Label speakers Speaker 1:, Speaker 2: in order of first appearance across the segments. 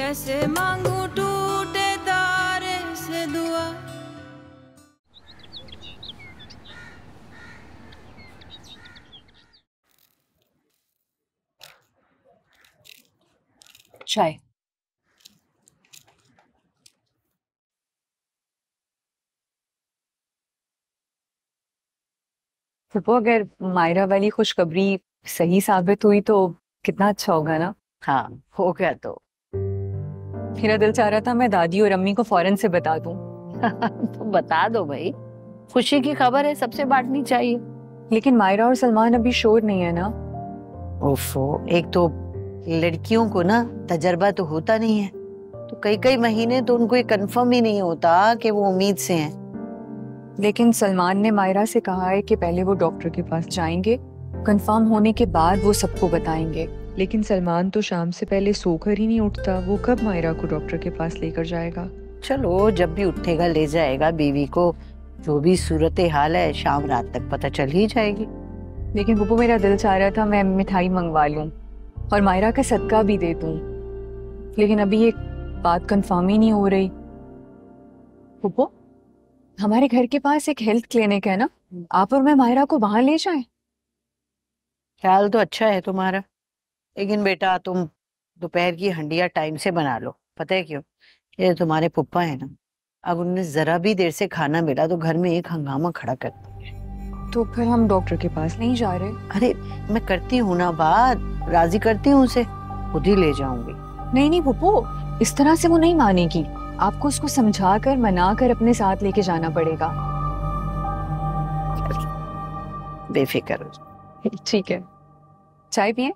Speaker 1: कैसे मांगू टूटे तारे से दुआ।
Speaker 2: चाय। फुप्पो, अगर मायरा वाली खुशखबरी सही साबित हुई तो कितना अच्छा होगा ना।
Speaker 3: हाँ, हो गया तो।
Speaker 2: मेरा दिल चाह रहा था मैं दादी और अम्मी को फौरन से बता दूं।
Speaker 3: तो बता दो भाई, खुशी की खबर है, सबसे बांटनी चाहिए।
Speaker 2: लेकिन मायरा और सलमान अभी श्योर नहीं है ना।
Speaker 3: ओफो, एक तो लड़कियों को ना तजर्बा तो होता नहीं है, तो कई कई महीने तो उनको ये कंफर्म ही नहीं होता कि वो उम्मीद से हैं।
Speaker 2: लेकिन सलमान ने मायरा से कहा है कि पहले वो डॉक्टर के पास जाएंगे, कंफर्म होने के बाद वो सबको बताएंगे। लेकिन सलमान तो शाम से पहले सोकर ही नहीं उठता, वो कब मायरा को डॉक्टर के पास लेकर जाएगा।
Speaker 3: चलो, जब भी उठेगा ले जाएगा बीवी को। जो भी सूरत हाल है शाम रात तक पता चल ही जाएगी।
Speaker 2: लेकिन पुप्पो, मेरा दिल चाह रहा था मैं मिठाई मंगवा लूं और मायरा का सदका भी दे दूं, लेकिन अभी ये बात कंफर्म ही नहीं हो रही। पुप्पो, हमारे घर के पास एक हेल्थ क्लिनिक है ना, आप और मैं मायरा को वहां ले जाएं।
Speaker 3: ख्याल तो अच्छा है तुम्हारा, लेकिन बेटा तुम दोपहर की हंडिया टाइम से बना लो। पता है क्यों? ये तुम्हारे पुप्पा है ना, अब उन्हें जरा भी देर से खाना मिला तो घर में एक हंगामा खड़ा करते हैं।
Speaker 2: तो फिर हम डॉक्टर के पास नहीं जा रहे?
Speaker 3: अरे मैं करती हूँ ना बात, राजी करती हूँ उसे, खुद ही ले जाऊंगी।
Speaker 2: नहीं नहीं पुप्पो, इस तरह से वो नहीं मानेगी। आपको उसको समझा कर मना कर अपने साथ लेके जाना पड़ेगा।
Speaker 3: बेफिक्र हो जाओ।
Speaker 2: ठीक है, चाय पिए।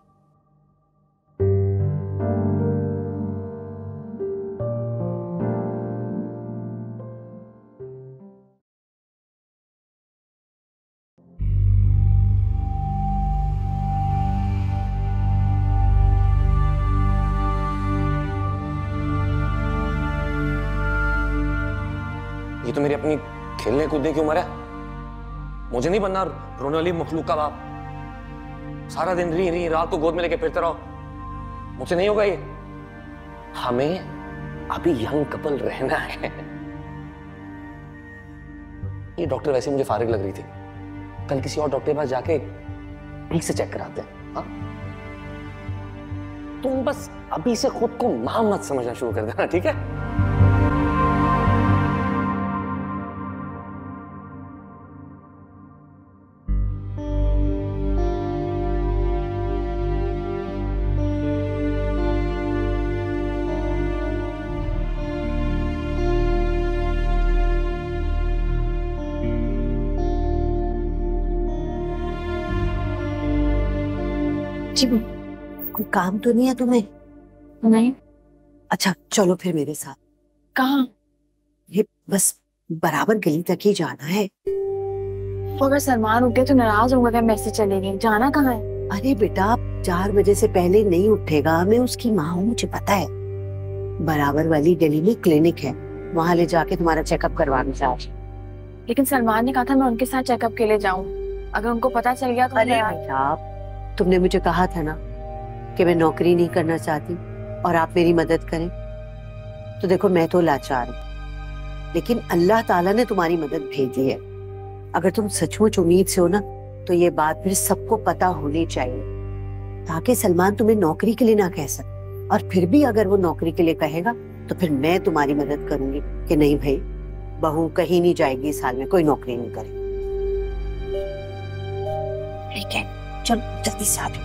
Speaker 4: ये तो मेरी अपनी खेलने कूदने की उम्र है, मुझे नहीं बनना रोने वाली मखलूक का बाप। सारा दिन री री रात को गोद में लेके फिरते रहो, मुझसे नहीं होगा ये। हमें अभी यंग कपल रहना है। ये डॉक्टर वैसे मुझे फारिग लग रही थी, कल किसी और डॉक्टर के पास जाके ठीक से चेक कराते हैं। हाँ? तुम बस अभी से खुद को मां मत समझना शुरू कर देना, ठीक है?
Speaker 3: जी, कोई काम तो नहीं है तुम्हें?
Speaker 2: नहीं।
Speaker 3: अच्छा चलो फिर मेरे साथ।
Speaker 2: कहाँ?
Speaker 3: ये बस बराबर गली तक ही जाना है।
Speaker 5: तो अगर सलमान उठ गया तो नाराज होगा क्या? मैसेज चलेगी, जाना कहाँ है?
Speaker 3: अरे बेटा, 4 बजे से पहले नहीं उठेगा। मैं उसकी माँ हूँ, मुझे पता है। बराबर वाली गली में क्लिनिक है, वहाँ ले जाके तुम्हारा चेकअप करवाना चाहिए।
Speaker 5: लेकिन सलमान ने कहा था मैं उनके साथ चेकअप के लिए जाऊँ, अगर उनको पता चल गया तो।
Speaker 3: अरे बेटा, तुमने मुझे कहा था ना कि मैं नौकरी नहीं करना चाहती और आप मेरी मदद करें। तो देखो, मैं तो लाचार हूँ, लेकिन अल्लाह ताला ने तुम्हारी मदद भेजी है। अगर तुम सचमुच उम्मीद से हो ना, तो ये बात फिर सबको पता होनी चाहिए, ताकि सलमान तुम्हें नौकरी के लिए ना कह सके। और फिर भी अगर वो नौकरी के लिए कहेगा तो फिर मैं तुम्हारी मदद करूंगी कि नहीं भाई, बहू कहीं नहीं जाएगी, इस हाल में कोई नौकरी नहीं करेगी। ठीक है, चलो जल्दी से आ जाओ।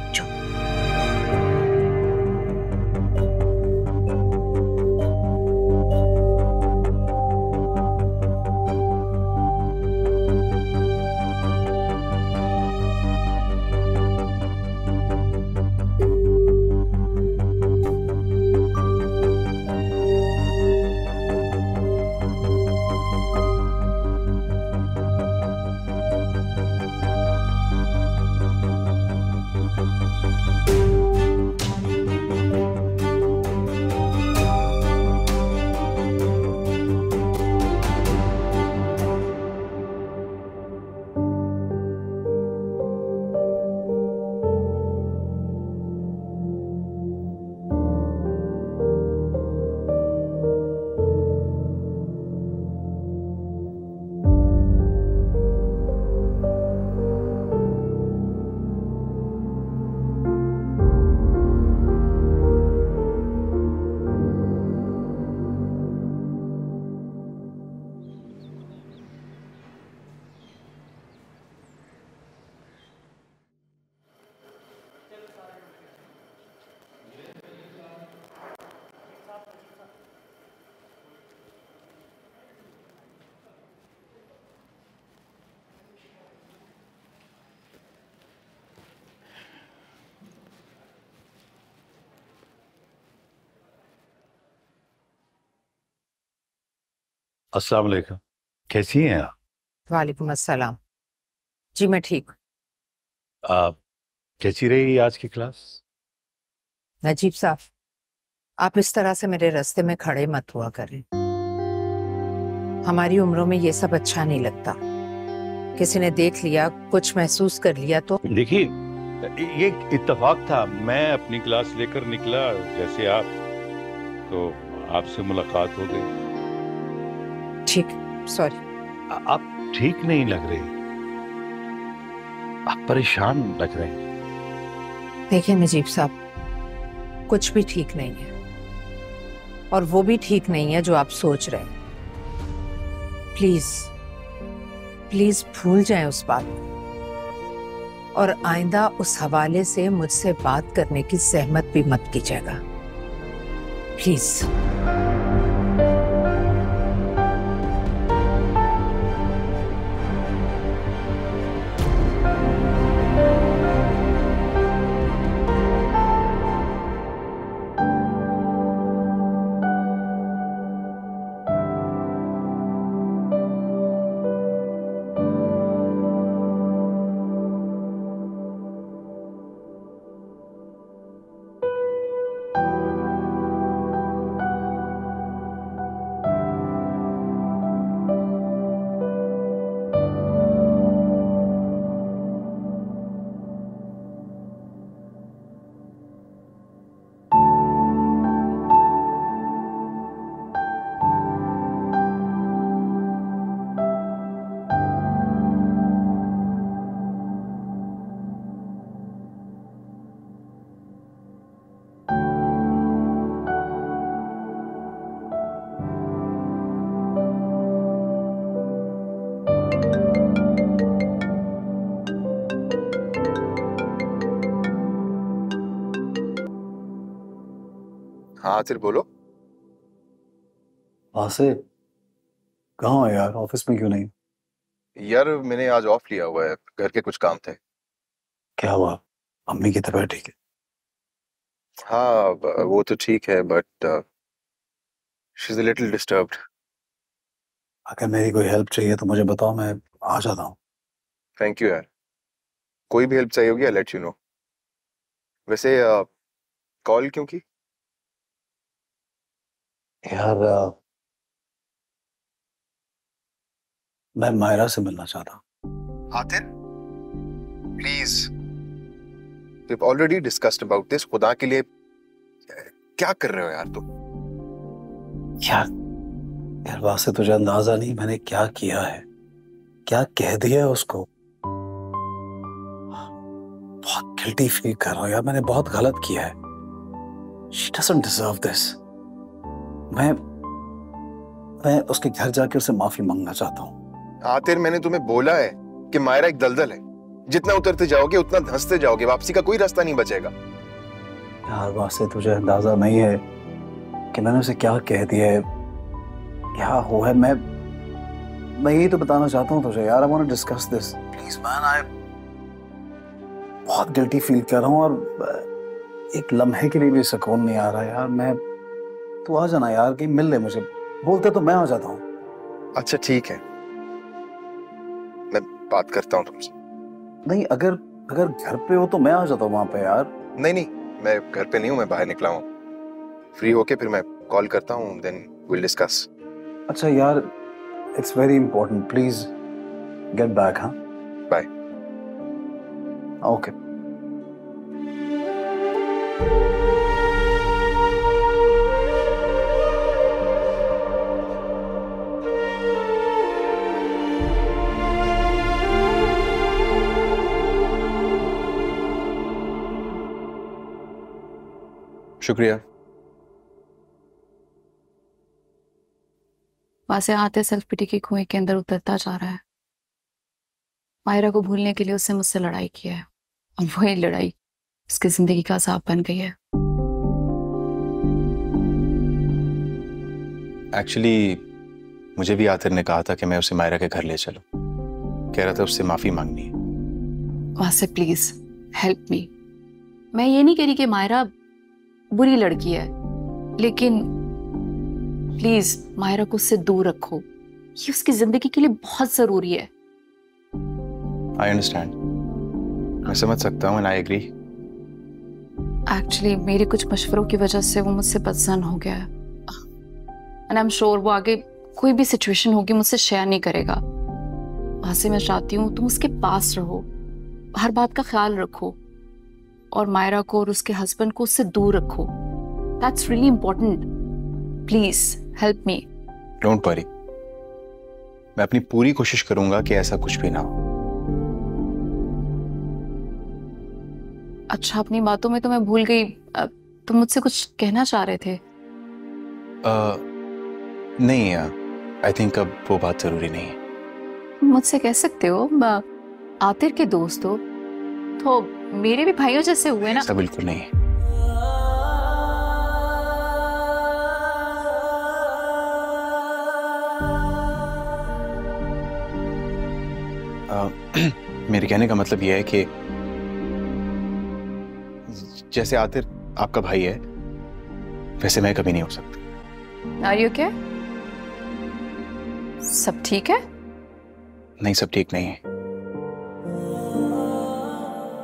Speaker 6: अस्सलाम वालेकुम। कैसी हैं आप?
Speaker 7: वालेकुम अस्सलाम। जी मैं ठीक।
Speaker 6: आप कैसी रही आज की क्लास?
Speaker 7: नजीब साहब, आप इस तरह से मेरे रास्ते में खड़े मत हुआ करें। हमारी उम्रों में ये सब अच्छा नहीं लगता। किसी ने देख लिया, कुछ महसूस कर लिया तो।
Speaker 6: देखिए, ये इत्तेफाक था, मैं अपनी क्लास लेकर निकला जैसे आप, तो आपसे मुलाकात हो गई।
Speaker 7: ठीक, सॉरी।
Speaker 6: आप ठीक नहीं लग रही, आप परेशान लग रहे हैं।
Speaker 7: देखिए नजीब साहब, कुछ भी ठीक नहीं है और वो भी ठीक नहीं है जो आप सोच रहे हैं। प्लीज प्लीज भूल जाएं उस बात को और आइंदा उस हवाले से मुझसे बात करने की जहमत भी मत कीजिएगा, प्लीज।
Speaker 8: हाँ फिर बोलो।
Speaker 9: से कहाँ हो यार, ऑफिस में क्यों नहीं?
Speaker 8: यार मैंने आज ऑफ लिया हुआ है, घर के कुछ काम थे।
Speaker 9: क्या हुआ? अम्मी की तबीयत ठीक है?
Speaker 8: हाँ वो तो ठीक है, but she is a little disturbed.
Speaker 9: अगर मेरी कोई हेल्प चाहिए तो मुझे बताओ, मैं आ जाता हूँ।
Speaker 8: थैंक यू यार, कोई भी हेल्प चाहिए होगी आई लेट यू नो। वैसे कॉल क्यों की?
Speaker 9: यार मैं मायरा से मिलना चाहता हूँ।
Speaker 8: Aatir please, we have already discussed about this. खुदा के लिए क्या कर रहे हो यार तुम?
Speaker 9: यार वासे तुझे अंदाजा नहीं मैंने क्या किया है, क्या कह दिया है उसको। बहुत गिल्टी फील कर रहा हूँ यार, मैंने बहुत गलत किया है। She doesn't deserve this। मैं उसके घर जाके उससे माफी मांगना चाहता हूँ।
Speaker 8: आतिर मैंने तुम्हें बोला है कि मायरा एक दलदल है, जितना उतरते जाओगे उतना धंसते जाओगे, वापसी का कोई रास्ता नहीं बचेगा।
Speaker 9: यार वासे तुझे अंदाजा नहीं है कि मैंने उसे क्या कह दिया है, क्या हुआ है। मैं यही तो बताना चाहता हूँ तुझे यार। I want to discuss this please man. आई बहुत गिल्टी फील कर रहा हूँ और एक लम्हे के लिए भी सुकून नहीं आ रहा यार। तू आ जाना यार, कहीं मिल ले मुझे। बोलते तो मैं आ जाता हूँ।
Speaker 8: अच्छा ठीक है, मैं बात करता हूँ तुमसे।
Speaker 9: नहीं, अगर घर पे हो तो मैं आ जाता हूँ वहां पे यार।
Speaker 8: नहीं, मैं घर पे नहीं हूँ, मैं बाहर निकला हूँ। फ्री होके फिर मैं कॉल करता हूँ, देन विल डिस्कस।
Speaker 9: अच्छा यार, it's very important, please get back. हाँ
Speaker 8: बाय।
Speaker 9: ओके।
Speaker 8: शुक्रिया।
Speaker 2: वहां आते सेल्फ पिटी के कुएं के अंदर उतरता जा रहा है। मायरा को भूलने के लिए उससे मुझसे लड़ाई की है और वही लड़ाई उसकी जिंदगी का अज़ाब बन गई है।
Speaker 8: एक्चुअली मुझे भी आतिर ने कहा था कि मैं उसे मायरा के घर ले चलूं। कह रहा था उससे माफी मांगनी है।
Speaker 2: वहां से प्लीज हेल्प मी। मैं ये नहीं कह रही कि मायरा बुरी लड़की है, लेकिन प्लीज मायरा को उससे दूर रखो। ये उसकी जिंदगी के लिए बहुत जरूरी है।
Speaker 8: आई अंडरस्टैंड, मैं समझ सकता हूँ एंड आई एग्री।
Speaker 2: एक्चुअली मेरे कुछ मशवरों की वजह से वो मुझसे पसंद हो गया है एंड आई एम श्योर वो आगे कोई भी सिचुएशन होगी मुझसे शेयर नहीं करेगा। वहां से मैं चाहती हूँ तुम उसके पास रहो, हर बात का ख्याल रखो और मायरा को और उसके हस्बैंड को उससे दूर रखो। That's really important. Please help me.
Speaker 8: Don't worry, मैं अपनी पूरी कोशिश करूंगा कि ऐसा कुछ भी ना हो।
Speaker 2: अच्छा, अपनी बातों में तो मैं भूल गई, तुम मुझसे कुछ कहना चाह रहे थे।
Speaker 8: नहीं आई थिंक अब वो बात जरूरी नहीं है।
Speaker 2: मुझसे कह सकते हो, आतिर के दोस्त हो तो मेरे भी भाइयों जैसे हुए ना।
Speaker 8: ऐसा बिल्कुल नहीं है। मेरे कहने का मतलब यह है कि जैसे आतिर आपका भाई है वैसे मैं कभी नहीं हो सकता।
Speaker 2: Are you okay? सब ठीक है?
Speaker 8: नहीं, सब ठीक नहीं है।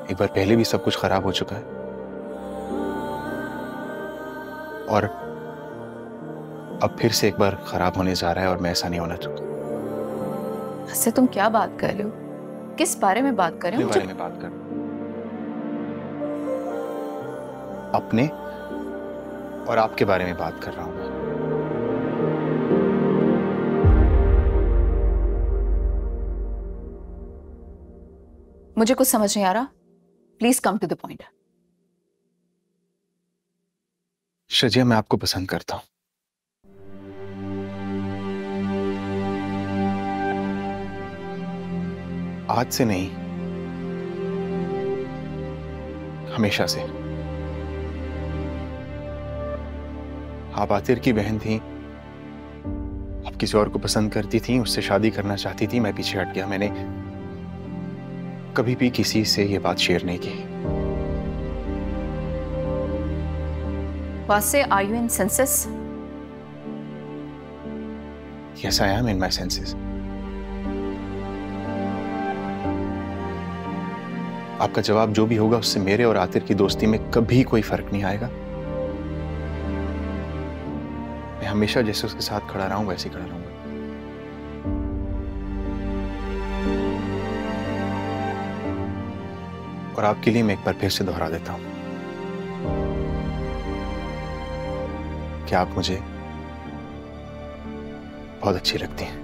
Speaker 8: एक बार पहले भी सब कुछ खराब हो चुका है और अब फिर से एक बार खराब होने जा रहा है और मैं ऐसा नहीं होना चाहता।
Speaker 2: ऐसे तुम क्या बात कर रहे हो? किस बारे में बात कर रहे हो?
Speaker 8: बारे में बात कर, अपने और आपके बारे में बात कर रहा हूं मैं।
Speaker 2: मुझे कुछ समझ नहीं आ रहा। Please come to the point.
Speaker 8: Shazia, मैं आपको पसंद करता हूं। आज से नहीं, हमेशा से। आप आतिर की बहन थी, आप किसी और को पसंद करती थी, उससे शादी करना चाहती थी, मैं पीछे हट गया। मैंने कभी भी किसी से ये बात शेयर नहीं की।
Speaker 2: वासे, are you in senses?
Speaker 8: Yes, I am in my senses. आपका जवाब जो भी होगा उससे मेरे और आतिर की दोस्ती में कभी कोई फर्क नहीं आएगा। मैं हमेशा जैसे उसके साथ खड़ा रहा हूं वैसे ही खड़ा रहूंगा। और आपके लिए मैं एक बार फिर से दोहरा देता हूं कि आप मुझे बहुत अच्छी लगती हैं।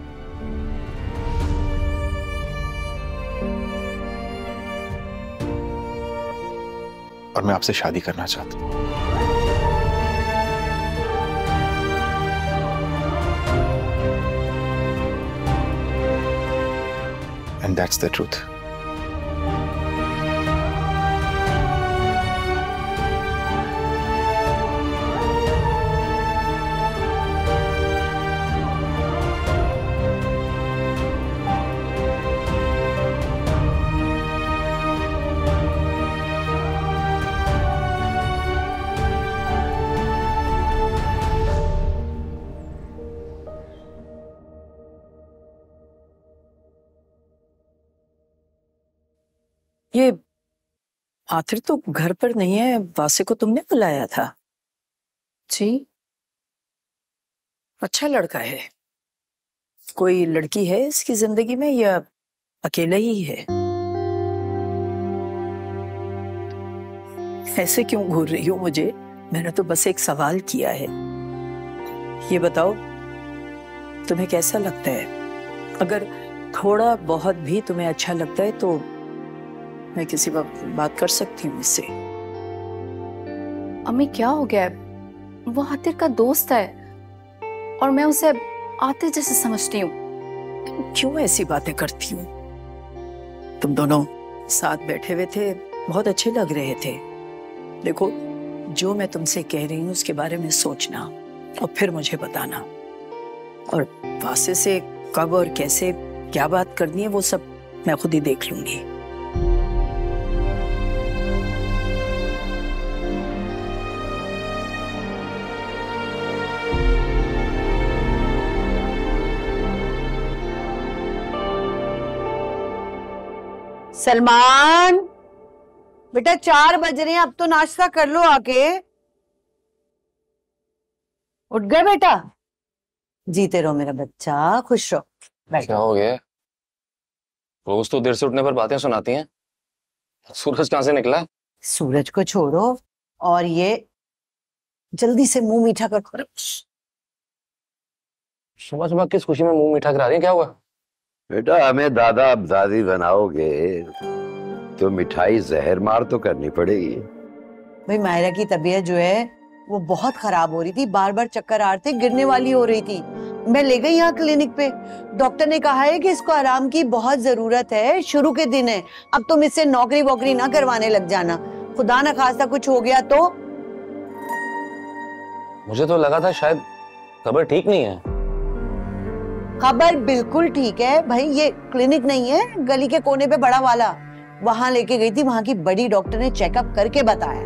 Speaker 8: और मैं आपसे शादी करना चाहता हूं। And that's the truth.
Speaker 10: ये आखिर तो घर पर नहीं है, वासे को तुमने बुलाया था?
Speaker 2: जी।
Speaker 10: अच्छा लड़का है। कोई लड़की है इसकी जिंदगी में या अकेला ही है? ऐसे क्यों घूर रही हो मुझे? मैंने तो बस एक सवाल किया है। ये बताओ तुम्हें कैसा लगता है? अगर थोड़ा बहुत भी तुम्हें अच्छा लगता है तो मैं किसी वक्त बात कर सकती हूँ इससे।
Speaker 2: अम्मी क्या हो गया है? वो आतिर का दोस्त है और मैं उसे आतिर जैसे समझती हूँ।
Speaker 10: क्यों ऐसी बातें करती हूँ? तुम दोनों साथ बैठे हुए थे, बहुत अच्छे लग रहे थे। देखो, जो मैं तुमसे कह रही हूँ उसके बारे में सोचना और फिर मुझे बताना। और वासे से कब और कैसे क्या बात करनी है वो सब मैं खुद ही देख लूंगी।
Speaker 3: सलमान बेटा 4 बज रहे हैं, अब तो नाश्ता कर लो आके। उठ गए बेटा? जीते रहो मेरा बच्चा, खुश रहो।
Speaker 4: क्या हो गया? रोज तो देर से उठने पर बातें सुनाती हैं। सूरज कहाँ से निकला?
Speaker 3: सूरज को छोड़ो और ये जल्दी से मुंह मीठा कर।
Speaker 4: सुबह सुबह किस खुशी में मुंह मीठा करा रही है? क्या हुआ?
Speaker 11: बेटा हमें दादा अब दादी बनाओगे तो मिठाई जहर मार तो करनी पड़ेगी।
Speaker 3: भाई मायरा की तबीयत जो है वो बहुत खराब हो रही थी, बार बार चक्कर आ रहे थे, गिरने वाली हो रही थी। मैं ले गई यहाँ क्लिनिक पे, डॉक्टर ने कहा है कि इसको आराम की बहुत जरूरत है, शुरू के दिन है। अब तुम इससे नौकरी वोकरी ना करवाने लग जाना, खुदा ना खास्ता कुछ हो गया तो।
Speaker 4: मुझे तो लगा था शायद खबर ठीक नहीं है।
Speaker 3: खबर बिल्कुल ठीक है भाई, ये क्लिनिक नहीं है गली के कोने पे बड़ा वाला, वहां लेके गई थी, वहां की बड़ी डॉक्टर ने चेकअप करके बताया।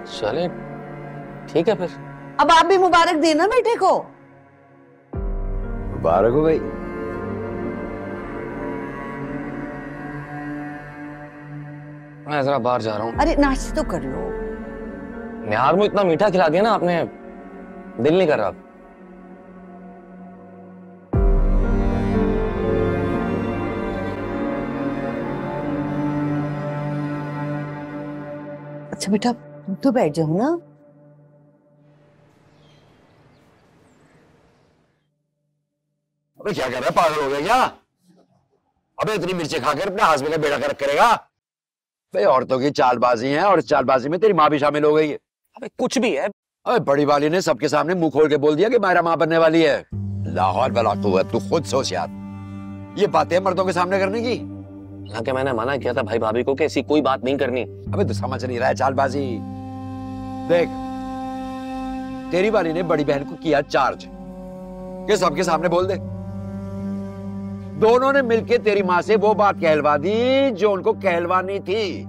Speaker 4: चले ठीक है फिर।
Speaker 3: अब आप भी मुबारक देना बेटे को।
Speaker 11: मुबारक हो गई।
Speaker 4: मैं जरा बाहर जा रहा हूँ।
Speaker 3: अरे नाश्ता तो कर लो।
Speaker 4: निहार में इतना मीठा खिला दिया ना आपने, दिल नहीं कर रहा।
Speaker 3: अच्छा बेटा तुम तो बैठ जाओ ना।
Speaker 11: अबे क्या कर रहा है, पागल हो गया क्या? अबे इतनी मिर्ची खाकर अपने हाथ में बेड़ा कर करेगा? भाई औरतों की चालबाजी है और इस चालबाजी में तेरी माँ भी शामिल हो गई है।
Speaker 4: अबे कुछ भी है।
Speaker 11: अबे बड़ी वाली ने सबके सामने मुंह खोल के बोल दिया कि मेरा माँ बनने वाली है। लाहौर वाला तू खुद सोच यार, ये बातें मर्दों के सामने करने की।
Speaker 4: हालांकि मैंने मना किया था भाई भाभी को कि ऐसी कोई बात नहीं करनी।
Speaker 11: अबे तू समझ नहीं रहा है चालबाजी। देख तेरी वाली ने बड़ी बहन को किया चार्ज कि सबके सामने बोल दे। दोनों ने मिलके तेरी माँ से वो बात कहलवा दी जो उनको कहलवानी थी।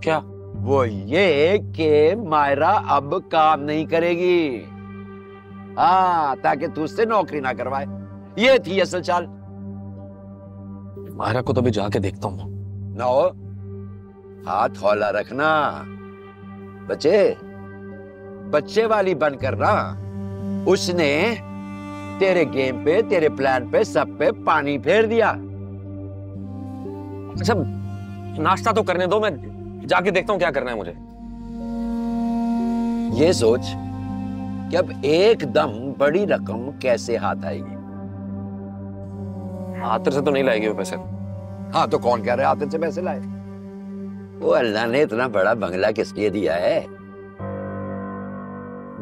Speaker 4: क्या?
Speaker 11: वो ये कि मायरा अब काम नहीं करेगी, हाँ, ताकि तू उससे नौकरी ना करवाए। ये थी असल चाल।
Speaker 4: मायरा को तो भी जाके देखता हूँ।
Speaker 11: ना हो, हाथ हौला रखना। बच्चे वाली बनकर ना उसने तेरे गेम पे, तेरे प्लान पे, सब पे पानी फेर दिया।
Speaker 4: अच्छा नाश्ता तो करने दो, मैं जाके देखता हूँ क्या करना है मुझे।
Speaker 11: ये सोच कि अब एकदम बड़ी रकम कैसे हाथ आएगी।
Speaker 4: आतर से तो नहीं लाएगी वो पैसे।
Speaker 11: हाँ तो कौन कह रहा है आतर से पैसे लाए? वो अल्लाह ने इतना बड़ा बंगला किस लिए दिया है?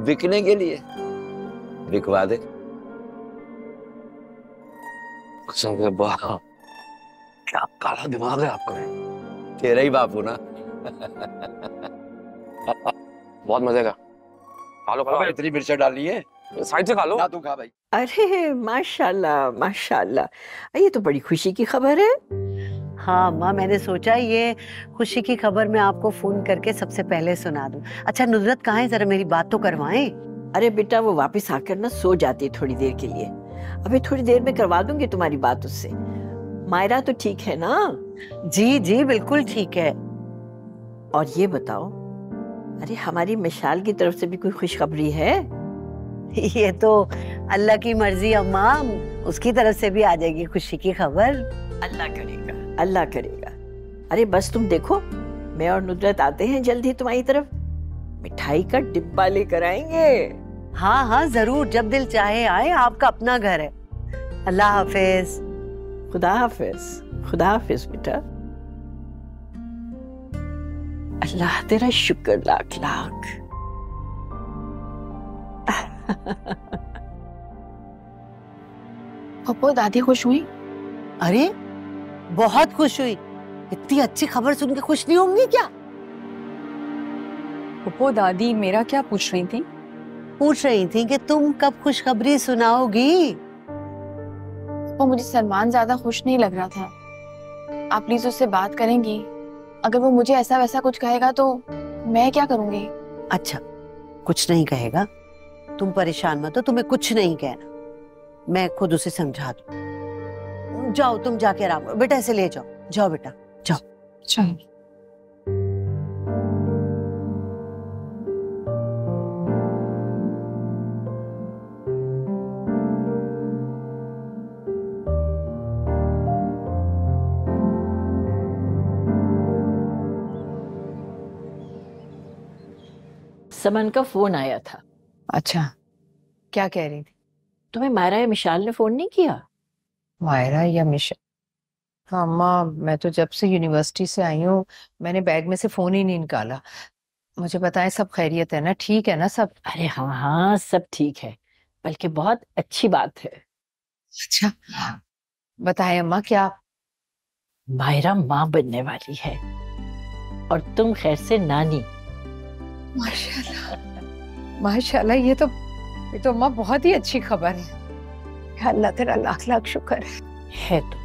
Speaker 11: बिकने के लिए। बिकवा दे।
Speaker 4: क्या काला दिमाग है आपका।
Speaker 11: तेरा ही बापू ना।
Speaker 4: बहुत मजे का। खा लो।
Speaker 11: इतनी मिर्चा डाली है,
Speaker 4: साइड से खा लो।
Speaker 11: ना तू खा भाई।
Speaker 10: अरे माशाल्लाह माशाल्लाह, ये तो बड़ी खुशी की खबर है।
Speaker 3: हाँ माँ, मैंने सोचा ये खुशी की खबर मैं आपको फोन करके सबसे पहले सुना दूं। अच्छा नुसरत कहाँ है, जरा मेरी बात तो करवाएं।
Speaker 10: अरे बेटा वो वापस आकर ना सो जाती थोड़ी देर के लिए, अभी थोड़ी देर में करवा दूंगी तुम्हारी बात उससे। मायरा तो ठीक है ना?
Speaker 3: जी जी बिल्कुल ठीक है।
Speaker 10: और ये बताओ, अरे हमारी मिशाल की तरफ से भी कोई खुशखबरी है?
Speaker 3: ये तो अल्लाह की मर्जी अम्मा, उसकी तरफ से भी आ जाएगी खुशी की खबर।
Speaker 10: अल्लाह करेगा, अल्लाह करेगा। अरे बस तुम देखो, मैं और नुसरत आते हैं जल्द ही तुम्हारी तरफ, मिठाई का डिब्बा लेकर आएंगे।
Speaker 3: हाँ हाँ जरूर, जब दिल चाहे आए, आपका अपना घर है। अल्लाह हाफिज।
Speaker 10: खुदा हाफिज, खुदा हाफिज बेटा। अल्लाह तेरा शुक्र लाख लाख।
Speaker 5: पप्पू दादी खुश हुई?
Speaker 3: अरे बहुत खुश हुई, इतनी अच्छी खबर सुन के खुश नहीं होंगी क्या?
Speaker 2: पप्पू दादी मेरा क्या पूछ रही थी?
Speaker 3: पूछ रही थी कि तुम कब खुशखबरी सुनाओगी।
Speaker 5: वो मुझे सलमान ज्यादा खुश नहीं लग रहा था, आप प्लीज उससे बात करेंगी? अगर वो मुझे ऐसा वैसा कुछ कहेगा तो मैं क्या करूंगी?
Speaker 3: अच्छा कुछ नहीं कहेगा, तुम परेशान मत हो, तुम्हें कुछ नहीं कहना, मैं खुद उसे समझा दूं। जाओ तुम जाके आराम करो बेटा, ऐसे ले जाओ। जाओ बेटा जाओ।
Speaker 2: चलो।
Speaker 10: समन का फोन आया था।
Speaker 7: अच्छा, क्या कह रही थी?
Speaker 10: तुम्हें मायरा या मिशाल ने फोन नहीं किया?
Speaker 7: मायरा या मिशाल? हाँ अम्मा, मैं तो जब से यूनिवर्सिटी से आई हूँ मैंने बैग में से फोन ही नहीं निकाला। मुझे बताएं, सब खैरियत है ना? ठीक है ना सब?
Speaker 10: अरे हाँ हाँ, सब ठीक है, बल्कि बहुत अच्छी बात है।
Speaker 7: अच्छा, बताएं अम्मा क्या?
Speaker 10: मायरा माँ बनने वाली है और तुम खैर से नानी।
Speaker 7: माशाल्लाह माशाल्लाह, ये तो अम्मा बहुत ही अच्छी खबर है। अल्लाह तेरा लाख लाख शुक्र
Speaker 10: है। तो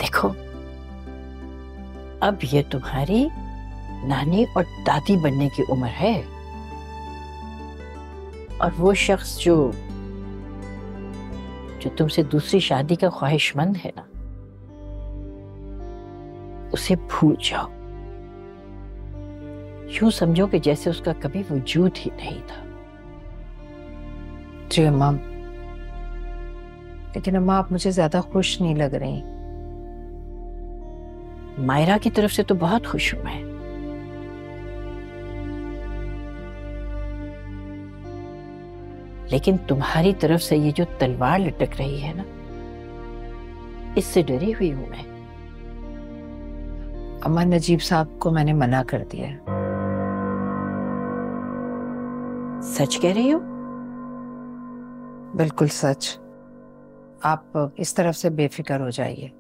Speaker 10: देखो, अब ये तुम्हारी नानी और दादी बनने की उम्र है, और वो शख्स जो तुमसे दूसरी शादी का ख्वाहिशमंद है ना, उसे भूल जाओ। यूं समझो कि जैसे उसका कभी वजूद ही नहीं था।
Speaker 7: जी अम्मा, लेकिन अम्मा आप मुझे ज्यादा खुश नहीं लग रही।
Speaker 10: मायरा की तरफ से तो बहुत खुश हूं मैं, लेकिन तुम्हारी तरफ से ये जो तलवार लटक रही है ना, इससे डरी हुई हूं मैं।
Speaker 7: अम्मा, नजीब साहब को मैंने मना कर दिया है।
Speaker 10: सच कह रही हो?
Speaker 7: बिल्कुल सच। आप इस तरफ से बेफिक्र हो जाइए।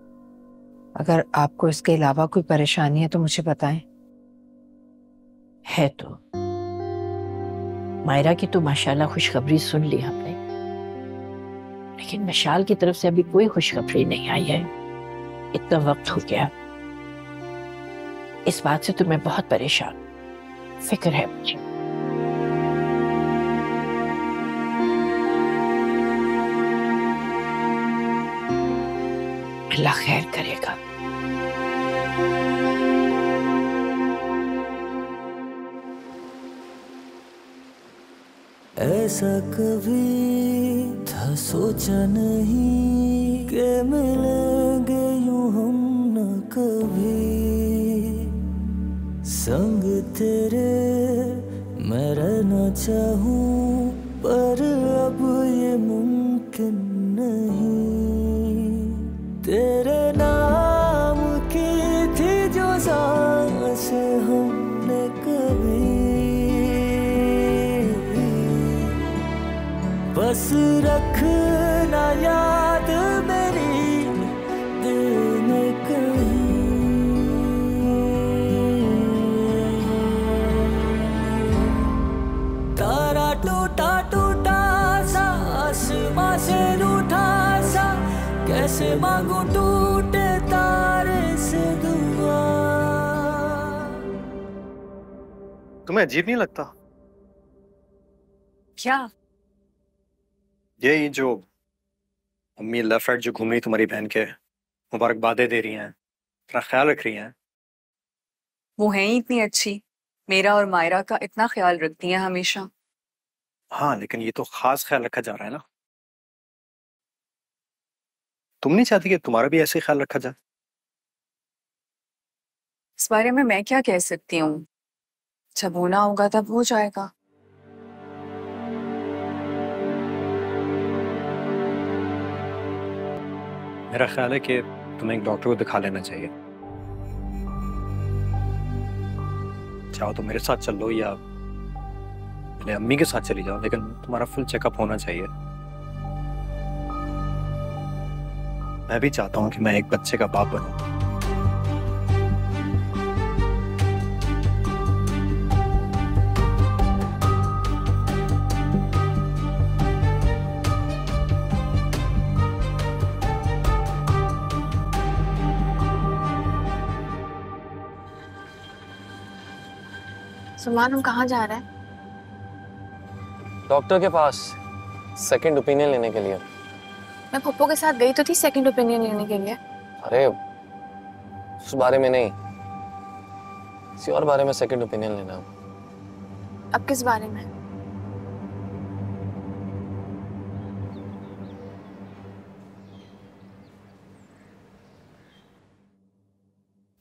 Speaker 7: अगर आपको इसके अलावा कोई परेशानी है तो मुझे बताएं।
Speaker 10: है तो मायरा की तो माशाल्लाह खुशखबरी सुन ली हमने, लेकिन मिशाल की तरफ से अभी कोई खुशखबरी नहीं आई है। इतना वक्त हो गया, इस बात से तो मैं बहुत परेशान, फिक्र है मुझे। अल्लाह खैर करेगा।
Speaker 1: ऐसा कभी था सोचा नहीं कि मिलेंगे यूं हम न कभी। संग तेरे मैं रहना चाहूं, पर अब ये मुमकिन नहीं। तेरे नाम की थी जो सांस हमने कभी, बस रखना याद मेरी दिल में कहीं। तारा टूटा टूटा सा, आसमां से रूठा सा, कैसे मांगू टूटे तारे से दुआ।
Speaker 8: तुम्हें अजीब नहीं लगता?
Speaker 2: क्या?
Speaker 8: ये जो अम्मी लेफ्ट राइट जो घूम रही तुम्हारी बहन के, मुबारकबादें दे रही हैं, इतना ख्याल रख रही हैं।
Speaker 2: वो हैं ही इतनी अच्छी, मेरा और मायरा का इतना ख्याल रखती हैं हमेशा।
Speaker 8: हाँ, लेकिन ये तो खास ख्याल रखा जा रहा है ना। तुम नहीं चाहती कि तुम्हारा भी ऐसे ख्याल रखा जाए?
Speaker 2: इस बारे में मैं क्या कह सकती हूँ, जब होना होगा तब हो जाएगा।
Speaker 8: मेरा ख्याल है कि तुम्हें एक डॉक्टर को दिखा लेना चाहिए। चाहो तो मेरे साथ चल लो या मेरे अम्मी के साथ चली जाओ, लेकिन तुम्हारा फुल चेकअप होना चाहिए। मैं भी चाहता हूं कि मैं एक बच्चे का बाप बनूं।
Speaker 5: सुमान, हम कहाँ जा रहे हैं?
Speaker 4: डॉक्टर के पास सेकंड ओपिनियन लेने के लिए।
Speaker 5: मैं पप्पू के साथ गई तो थी सेकंड ओपिनियन लेने के लिए।
Speaker 4: अरे उस बारे में नहीं, किसी और बारे में सेकंड ओपिनियन लेना।
Speaker 5: अब किस बारे में?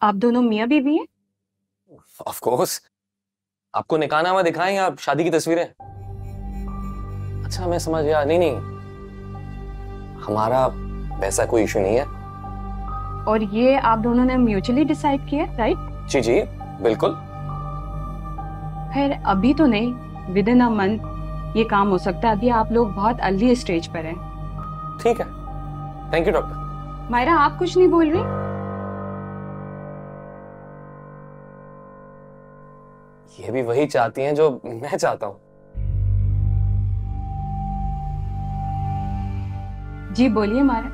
Speaker 2: आप दोनों मियाँ बीवी हैं?
Speaker 4: Of course. आपको निकाहनामा दिखाएं या शादी की तस्वीरें? अच्छा मैं समझ गया। नहीं नहीं, हमारा वैसा कोई इशू नहीं है।
Speaker 2: और ये आप दोनों ने म्यूचुअली डिसाइड किया, राइट?
Speaker 4: जी जी बिल्कुल।
Speaker 2: खैर अभी तो नहीं, विद इन अ मंथ ये काम हो सकता है। अभी आप लोग बहुत अर्ली स्टेज पर हैं।
Speaker 4: ठीक है, थैंक यू डॉक्टर।
Speaker 2: मायरा आप कुछ नहीं बोल रही?
Speaker 4: ये भी वही चाहती हैं जो मैं चाहता हूँ।
Speaker 2: जी बोलिए मायरा।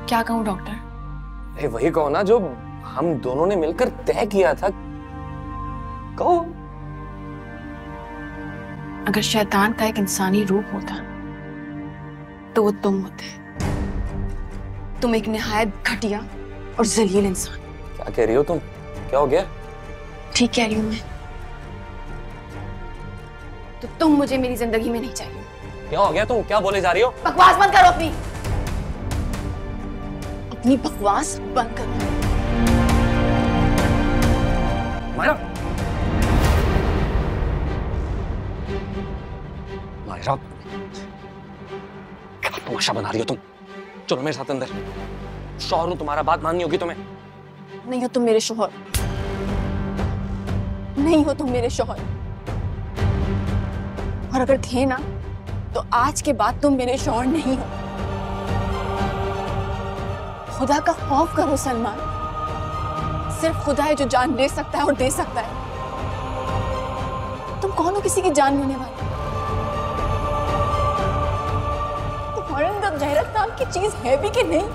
Speaker 5: क्या कहूँ डॉक्टर?
Speaker 4: अरे वही कहो ना जो हम दोनों ने मिलकर तय किया था। कहो।
Speaker 5: अगर शैतान का एक इंसानी रूप होता तो वो तुम होते। तुम एक निहायत घटिया और जलील इंसान।
Speaker 4: क्या कह रही हो तुम? क्या हो गया?
Speaker 5: ठीक कह रही हूं मैं। तो तुम मुझे मेरी जिंदगी में नहीं चाहिए।
Speaker 4: क्या हो गया? तुम क्या बोले जा रही हो?
Speaker 5: बकवास बंद करो अपनी बकवास बंद करो।
Speaker 4: मायरा, मायरा क्या तमाशा बना रही हो तुम? चलो मेरे साथ अंदर। शौहर हूं तुम्हारा, बात माननी होगी तुम्हें।
Speaker 5: नहीं हो तुम मेरे शौहर, नहीं हो तुम मेरे शौहर। और अगर थे ना तो आज के बाद तुम मेरे शौहर नहीं हो। खुदा का खौफ करो सलमान। सिर्फ खुदा है जो जान ले सकता है और दे सकता है। तुम कौन हो किसी की जान लेने वाले? तुम्हारे अंदर गैरत नाम की चीज है भी कि नहीं?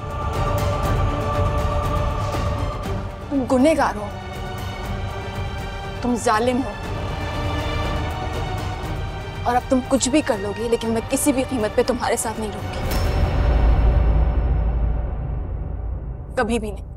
Speaker 5: तुम गुनहगार हो, तुम जालिम हो, और अब तुम कुछ भी कर लोगे लेकिन मैं किसी भी कीमत पे तुम्हारे साथ नहीं रहूंगी, कभी भी नहीं।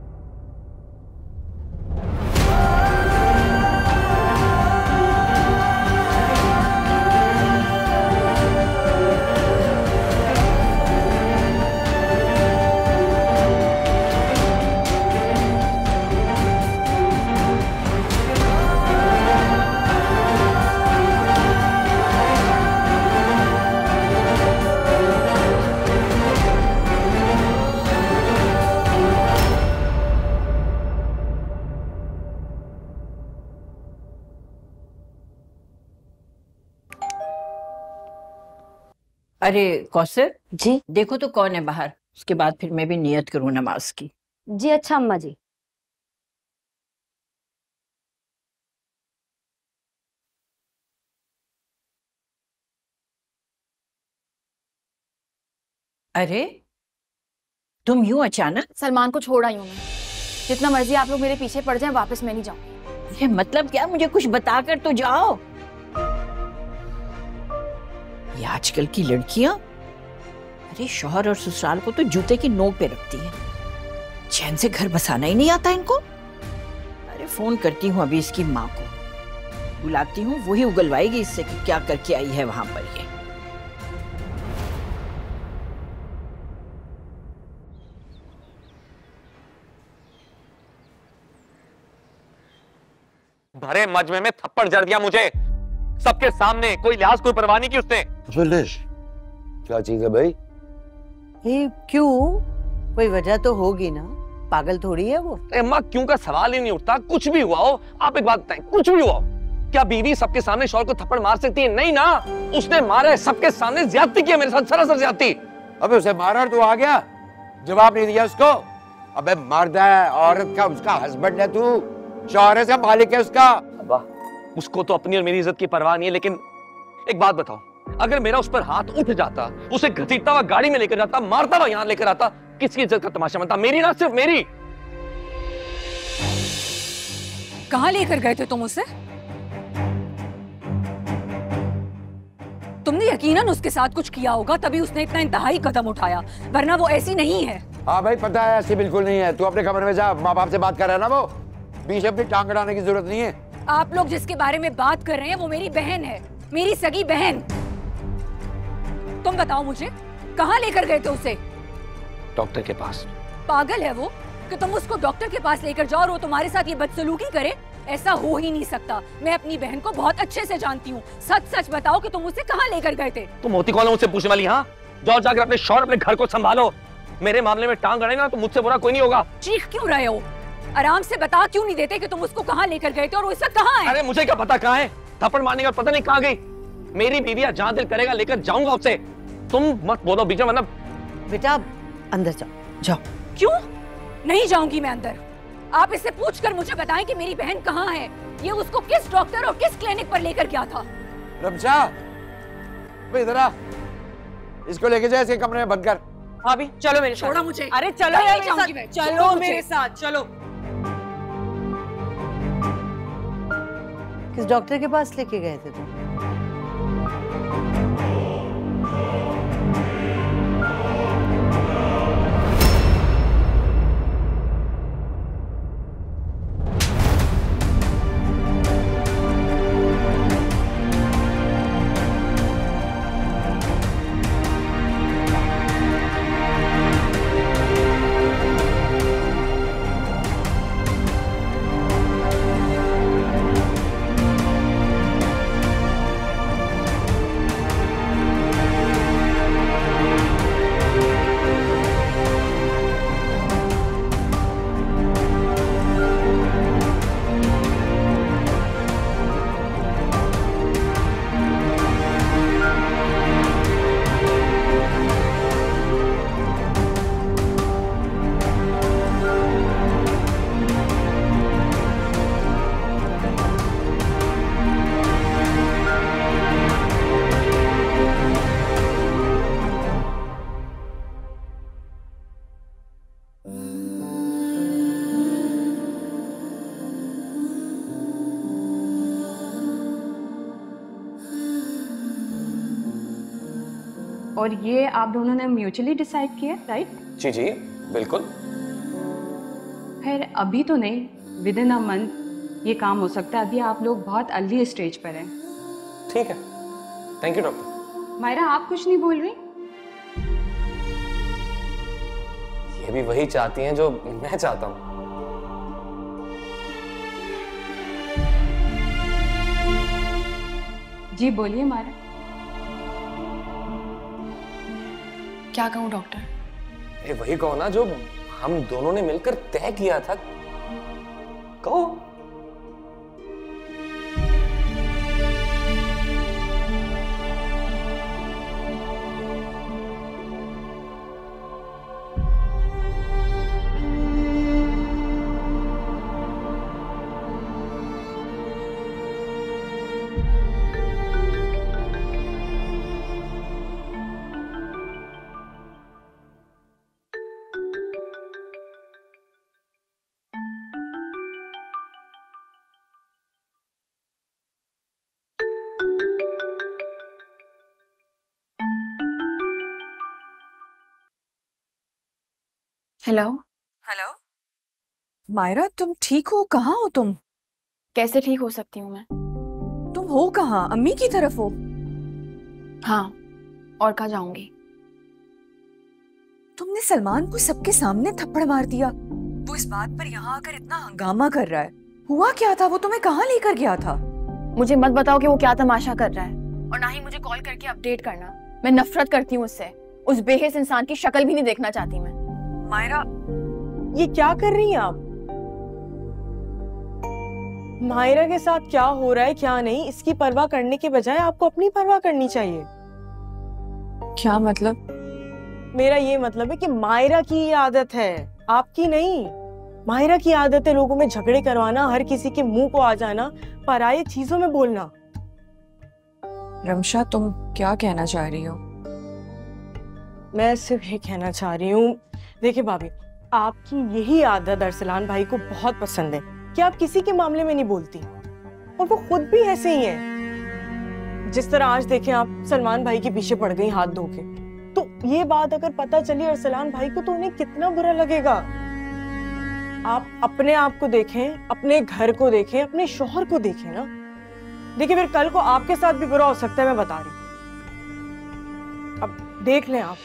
Speaker 10: अरे कौसर
Speaker 12: जी
Speaker 10: देखो तो कौन है बाहर, उसके बाद फिर मैं भी नियत करूं नमाज की।
Speaker 12: जी अच्छा अम्मा जी।
Speaker 10: अरे तुम यूं अचानक?
Speaker 5: सलमान को छोड़ आई हूं मैं। जितना मर्जी आप लोग मेरे पीछे पड़ जाएं, वापस मैं नहीं जाऊंगी।
Speaker 10: ये मतलब क्या? मुझे कुछ बताकर तो जाओ। ये आजकल की लड़कियां, अरे शौहर और ससुराल को तो जूते की नोक पे रखती हैं। चैन से घर बसाना ही नहीं आता इनको। अरे फोन करती हूँ अभी इसकी माँ को, बुलाती हूँ, वही उगलवाएगी इससे कि क्या करके आई है वहां पर ये।
Speaker 4: भरे मजमे में थप्पड़ जड़ दिया मुझे सबके सामने। कोई लिहाज कोई परवाह नहीं की उसने।
Speaker 11: क्या चीज है भाई?
Speaker 3: ये क्यों? कोई वजह तो होगी ना, पागल थोड़ी है वो।
Speaker 4: अम्मा क्यों का सवाल ही नहीं उठता। कुछ भी हुआ हो, आप एक बात बताएं, कुछ भी हुआ हो, क्या बीवी सबके सामने शौहर को थप्पड़ मार सकती है? नहीं ना, उसने मारा है सबके सामने, ज्यादती की है मेरे साथ, सरासर ज्यादती।
Speaker 11: अबे उसे मारा और तू आ गया, जवाब नहीं दिया उसको। अबे मर्द है, औरत का, उसका हस्बैंड है तू, शौहर से मालिक है उसका।
Speaker 4: अब्बा उसको तो अपनी और मेरी इज्जत की परवाह नहीं है, लेकिन एक बात बताओ, अगर मेरा उस पर हाथ उठ जाता, उसे घसीटता हुआ गाड़ी में लेकर जाता, मारता हुआ यहां लेकर आता, किसकी इज्जत का तमाशा बनता? मेरी ना, सिर्फ मेरी।
Speaker 2: कहां लेकर गए थे तुम उसे? तुमने यकीनन उसके साथ कुछ किया होगा, तभी उसने इतना इंतहाई कदम उठाया, वरना वो ऐसी नहीं है।
Speaker 11: हाँ भाई पता है, ऐसी बिल्कुल नहीं है। तू अपने कमरे में जा, माँ बाप से बात कर रहा है ना, वो बीच अपनी टांग अड़ाने की जरूरत नहीं है।
Speaker 2: आप लोग जिसके बारे में बात कर रहे हैं वो मेरी बहन है, मेरी सगी बहन। तुम बताओ मुझे, कहाँ लेकर गए थे उसे?
Speaker 4: डॉक्टर के पास।
Speaker 2: पागल है वो कि तुम उसको डॉक्टर के पास लेकर जाओ और वो तुम्हारे साथ ये बदसलूकी करे? ऐसा हो ही नहीं सकता। मैं अपनी बहन को बहुत अच्छे से जानती हूँ। सच सच बताओ कि तुम उसे कहाँ लेकर गए थे?
Speaker 4: तुम होती कौन है मुझसे पूछने वाली? हाँ, जाओ जाकर अपने शौहर, अपने घर को संभालो। मेरे मामले में टांग अड़ेगा ना तो मुझसे बुरा कोई नहीं होगा।
Speaker 2: चीख क्यों रहे हो? आराम से बता क्यों नहीं देते कि तुम उसको कहाँ लेकर गए थे और वो इस वक्त कहाँ है?
Speaker 4: अरे मुझे क्या पता कहाँ है, थप्पड़ मारने का पता नहीं कहाँ गई। मेरी बीविया जहाँ दिल करेगा लेकर जाऊंगा उससे। तुम मत बोलो बीच में, वरना।
Speaker 3: बेटा अंदर जाओ, जाओ।
Speaker 2: क्यों नहीं जाऊंगी मैं अंदर? आप इससे पूछकर मुझे बताएं कि मेरी बहन कहाँ है। ये उसको किस डॉक्टर और किस क्लिनिक पर लेकर गया था?
Speaker 11: रमशा, इधर आ, इसको लेके जा, इसके कमरे में बंद कर।
Speaker 12: भाभी चलो मेरे साथ।
Speaker 2: छोड़ो मुझे।
Speaker 12: अरे चलो यार मेरे साथ, चलो मेरे साथ, चलो।
Speaker 3: किस डॉक्टर के पास लेके गए थे तुम?
Speaker 13: और ये आप दोनों ने म्यूचुअली डिसाइड किया, राइट?
Speaker 4: जी जी बिल्कुल।
Speaker 13: खैर अभी तो नहीं, विद इन अ मंथ ये काम हो सकता है। अभी आप लोग बहुत अर्ली स्टेज पर हैं।
Speaker 4: ठीक है, थैंक यू डॉक्टर।
Speaker 13: मायरा आप कुछ नहीं बोल रही?
Speaker 4: ये भी वही चाहती हैं जो मैं चाहता हूँ।
Speaker 13: जी बोलिए मायरा।
Speaker 5: क्या कहूँ डॉक्टर?
Speaker 4: ये वही कहो ना जो हम दोनों ने मिलकर तय किया था। कहो।
Speaker 5: हेलो।
Speaker 2: हेलो मायरा, तुम ठीक हो? कहाँ हो तुम?
Speaker 5: कैसे ठीक हो सकती हूँ मैं?
Speaker 2: तुम हो कहाँ? अम्मी की तरफ हो?
Speaker 5: हाँ, और कहाँ जाऊंगी?
Speaker 2: तुमने सलमान को सबके सामने थप्पड़ मार दिया। वो इस बात पर यहाँ आकर इतना हंगामा कर रहा है। हुआ क्या था? वो तुम्हें कहाँ लेकर गया था?
Speaker 5: मुझे मत बताओ कि वो क्या तमाशा कर रहा है, और ना ही मुझे कॉल करके अपडेट करना। मैं नफरत करती हूँ उससे। उस बेहिस इंसान की शक्ल भी नहीं देखना चाहती मैं।
Speaker 2: मायरा,
Speaker 12: ये क्या कर रही हैं आप? मायरा के साथ क्या हो रहा है क्या नहीं, इसकी परवाह करने के बजाय आपको अपनी परवाह करनी चाहिए।
Speaker 2: क्या मतलब?
Speaker 12: मेरा ये मतलब है कि मायरा की ये आदत है, आपकी नहीं। मायरा की आदत है लोगों में झगड़े करवाना, हर किसी के मुंह को आ जाना, पराये चीजों में बोलना।
Speaker 2: रमशा, तुम क्या कहना चाह रही हो?
Speaker 12: मैं सिर्फ ये कहना चाह रही हूँ, देखिए भाभी, आपकी यही आदत अरसलान भाई को बहुत पसंद है कि आप किसी के मामले में नहीं बोलती, और वो खुद भी ऐसे ही हैं। जिस तरह आज देखें आप सलमान भाई के पीछे पड़ गई हाथ धो के, तो ये बात अगर पता चली अरसलान भाई को तो उन्हें कितना बुरा लगेगा। आप अपने आप को देखें, अपने घर को देखें, अपने शौहर को देखें ना। देखिए फिर कल को आपके साथ भी बुरा हो सकता है, मैं बता रही हूं। अब देख लें आप।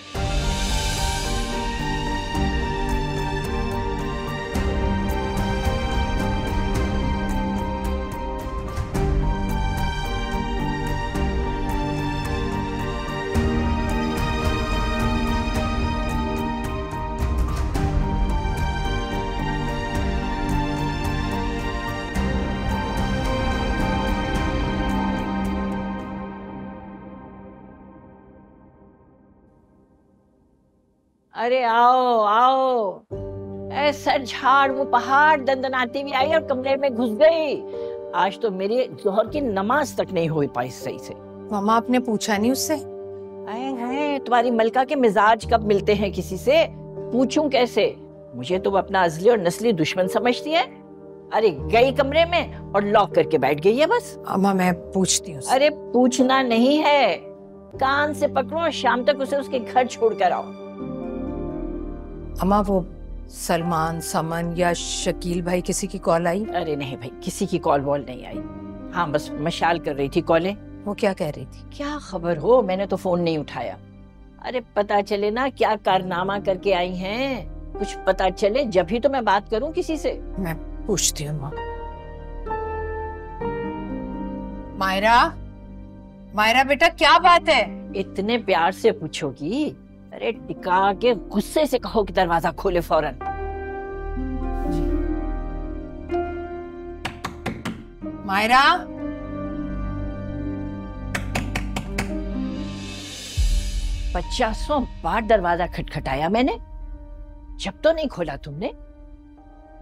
Speaker 14: अरे आओ आओ, ऐसा झाड़ वो पहाड़ दंदनाती हुई आई और कमरे में घुस गई। आज तो मेरी जोहर की नमाज तक नहीं हो पाई सही से।
Speaker 7: मामा आपने पूछा नहीं उससे?
Speaker 14: है तुम्हारी मलका के मिजाज कब मिलते हैं किसी से, पूछूं कैसे? मुझे तो वो अपना अजली और नस्ली दुश्मन समझती है। अरे गई कमरे में और लॉक करके बैठ गई है बस।
Speaker 7: अम्मा मैं पूछती हूँ।
Speaker 14: अरे पूछना नहीं है, कान से पकड़ो और शाम तक उसे उसके घर छोड़ कर आओ।
Speaker 7: अम्मा वो सलमान, समन या शकील भाई किसी की कॉल आई?
Speaker 14: अरे नहीं भाई, किसी की कॉल वॉल नहीं आई। हाँ बस मशाल कर रही थी कॉलें।
Speaker 7: वो क्या कह रही थी?
Speaker 14: क्या खबर हो, मैंने तो फोन नहीं उठाया। अरे पता चले ना क्या कारनामा करके आई हैं, कुछ पता चले जब ही तो मैं बात करूं किसी से।
Speaker 7: मैं पूछती हूँ। माँ मायरा, मायरा बेटा क्या बात है?
Speaker 14: इतने प्यार से पूछोगी? अरे टिका के गुस्से से कहो कि दरवाजा खोले फौरन।
Speaker 7: मायरा,
Speaker 14: पचासों बार दरवाजा खटखटाया मैंने, जब तो नहीं खोला तुमने।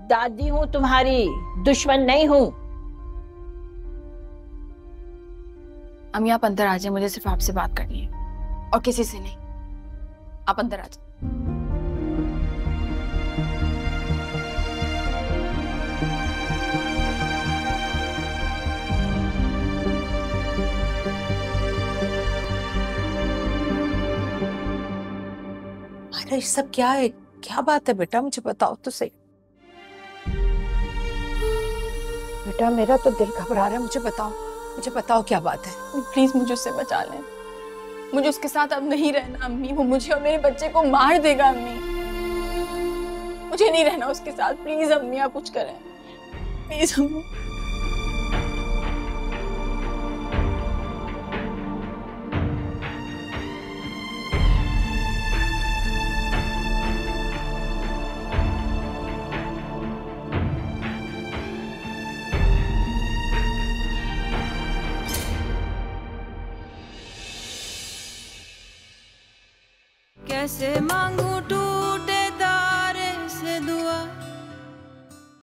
Speaker 14: दादी हूं तुम्हारी, दुश्मन नहीं हूं।
Speaker 5: अम्मी आप अंदर आ जाए, मुझे सिर्फ आपसे बात करनी है और किसी से नहीं। आप अंदर आ जाए।
Speaker 7: अरे ये सब क्या है? क्या बात है बेटा, मुझे बताओ तो सही। बेटा मेरा तो दिल घबरा रहा है, मुझे बताओ क्या बात है।
Speaker 5: प्लीज मुझे उससे बचा लें, मुझे उसके साथ अब नहीं रहना अम्मी। वो मुझे और मेरे बच्चे को मार देगा अम्मी। मुझे नहीं रहना उसके साथ। प्लीज अम्मी आप कुछ करें, प्लीज अम्मी।
Speaker 1: कैसे मांगू टू